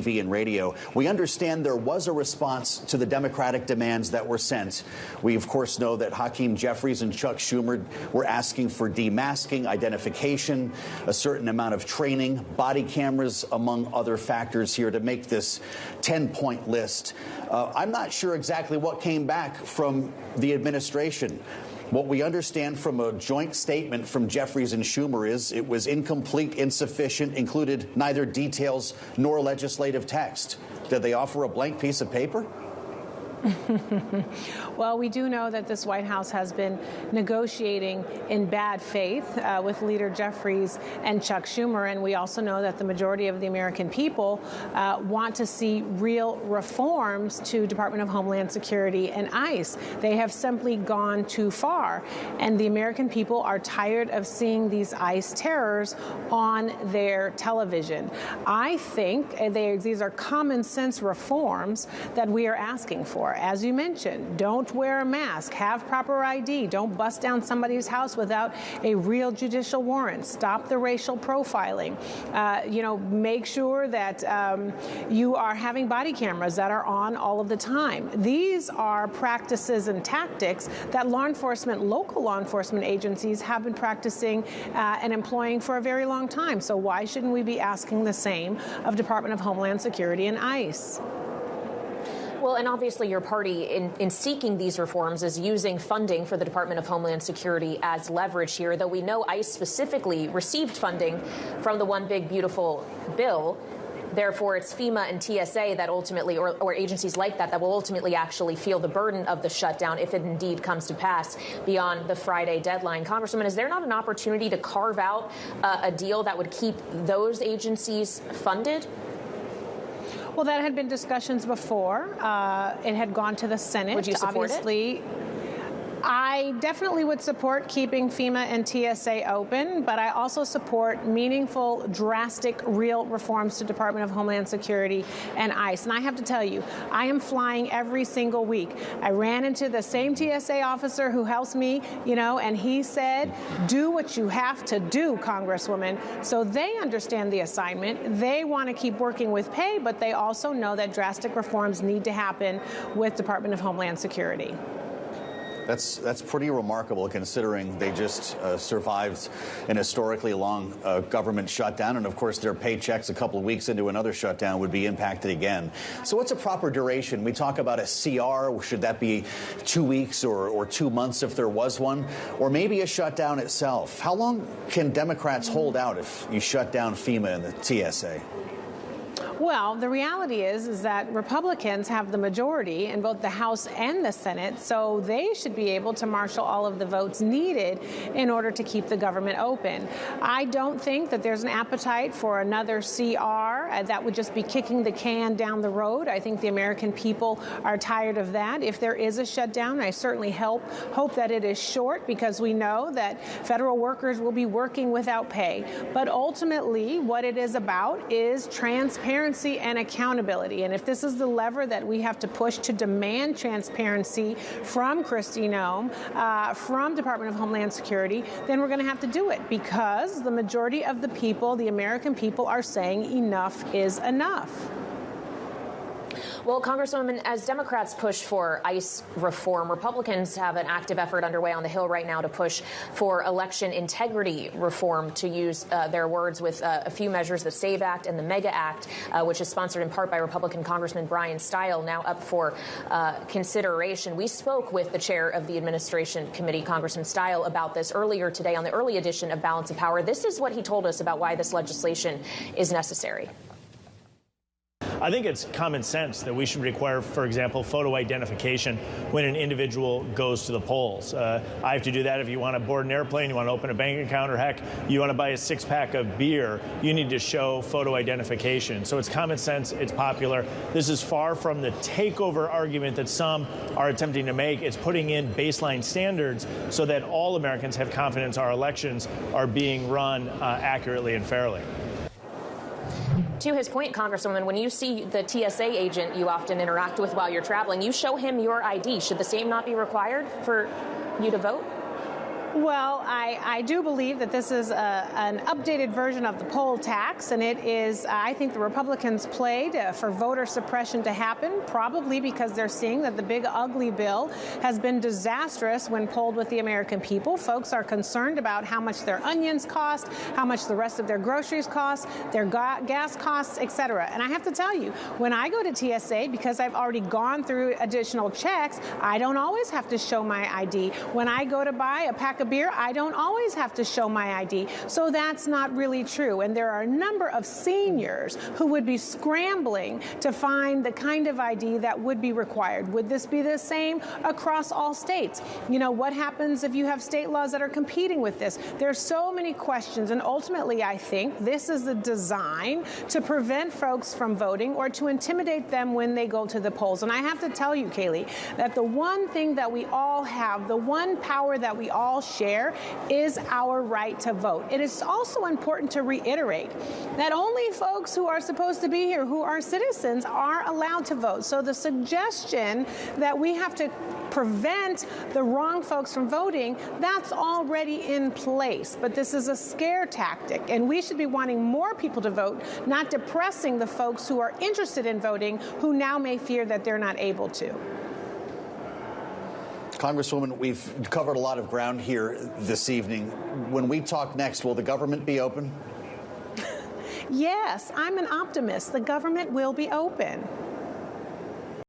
TV and radio. We understand there was a response to the Democratic demands that were sent. We, of course, know that Hakeem Jeffries and Chuck Schumer were asking for demasking, identification, a certain amount of training, body cameras, among other factors here to make this 10-point list. I'm not sure exactly what came back from the administration. What we understand from a joint statement from Jeffries and Schumer is it was incomplete, insufficient, included neither details nor legislative text. Did they offer a blank piece of paper? Well, we do know that this White House has been negotiating in bad faith with Leader Jeffries and Chuck Schumer, and we also know that the majority of the American people want to see real reforms to Department of Homeland Security and ICE. They have simply gone too far, and the American people are tired of seeing these ICE terrors on their television. I think these are common sense reforms that we are asking for. As you mentioned, don't wear a mask, have proper ID, don't bust down somebody's house without a real judicial warrant, stop the racial profiling, make sure that you are having body cameras that are on all of the time. These are practices and tactics that local law enforcement agencies have been practicing and employing for a very long time. So why shouldn't we be asking the same of Department of Homeland Security and ICE? Well, and obviously your party, in seeking these reforms, is using funding for the Department of Homeland Security as leverage here, though we know ICE specifically received funding from the One Big Beautiful Bill. Therefore, it's FEMA and TSA that ultimately, or agencies like that will ultimately actually feel the burden of the shutdown if it indeed comes to pass beyond the Friday deadline. Congresswoman, is there not an opportunity to carve out a deal that would keep those agencies funded? Well, that had been discussions before. It had gone to the Senate. Would you support it? I definitely would support keeping FEMA and TSA open, but I also support meaningful, drastic, real reforms to Department of Homeland Security and ICE. And I have to tell you, I am flying every single week. I ran into the same TSA officer who helps me, and he said, do what you have to do, Congresswoman. So they understand the assignment. They want to keep working with pay, but they also know that drastic reforms need to happen with Department of Homeland Security. That's pretty remarkable, considering they just survived an historically long government shutdown. And, of course, their paychecks a couple of weeks into another shutdown would be impacted again. So what's a proper duration? We talk about a CR. Should that be 2 weeks or 2 months if there was one? Or maybe a shutdown itself? How long can Democrats hold out if you shut down FEMA and the TSA? Well, the reality is that Republicans have the majority in both the House and the Senate, so they should be able to marshal all of the votes needed in order to keep the government open. I don't think that there's an appetite for another CR. That would just be kicking the can down the road. I think the American people are tired of that. If there is a shutdown, I certainly hope that it is short, because we know that federal workers will be working without pay. But ultimately, what it is about is transparency and accountability. And if this is the lever that we have to push to demand transparency from Kristi Noem, from Department of Homeland Security, then we're going to have to do it, because the majority of the people, the American people, are saying enough is enough. Well, Congresswoman, as Democrats push for ICE reform, Republicans have an active effort underway on the Hill right now to push for election integrity reform, to use their words, with a few measures, the SAVE Act and the MEGA Act, which is sponsored in part by Republican Congressman Brian Stile, now up for consideration. We spoke with the chair of the Administration Committee, Congressman Stile, about this earlier today on the early edition of Balance of Power. This is what he told us about why this legislation is necessary. I think it's common sense that we should require, for example, photo identification when an individual goes to the polls. I have to do that if you want to board an airplane, you want to open a bank account, or heck, you want to buy a six-pack of beer, you need to show photo identification. So it's common sense, it's popular. This is far from the takeover argument that some are attempting to make. It's putting in baseline standards so that all Americans have confidence our elections are being run accurately and fairly. To his point, Congresswoman, when you see the TSA agent you often interact with while you're traveling, you show him your ID. Should the same not be required for you to vote? Well, I do believe that this is an updated version of the poll tax, and it is, I think the Republicans played for voter suppression to happen, probably because they're seeing that the big ugly bill has been disastrous when polled with the American people. Folks are concerned about how much their onions cost, how much the rest of their groceries cost, their gas costs, et cetera. And I have to tell you, when I go to TSA, because I've already gone through additional checks, I don't always have to show my ID. When I go to buy a pack of beer, I don't always have to show my ID. So that's not really true. And there are a number of seniors who would be scrambling to find the kind of ID that would be required. Would this be the same across all states? You know, what happens if you have state laws that are competing with this? There's so many questions. And ultimately, I think this is a design to prevent folks from voting or to intimidate them when they go to the polls. And I have to tell you, Kailey, that the one thing that we all have, the one power that we all share, is our right to vote. It is also important to reiterate that only folks who are supposed to be here, who are citizens, are allowed to vote. So the suggestion that we have to prevent the wrong folks from voting, that's already in place. But this is a scare tactic, and we should be wanting more people to vote, not depressing the folks who are interested in voting, who now may fear that they're not able to. Congresswoman, we've covered a lot of ground here this evening. When we talk next, will the government be open? Yes, I'm an optimist. The government will be open.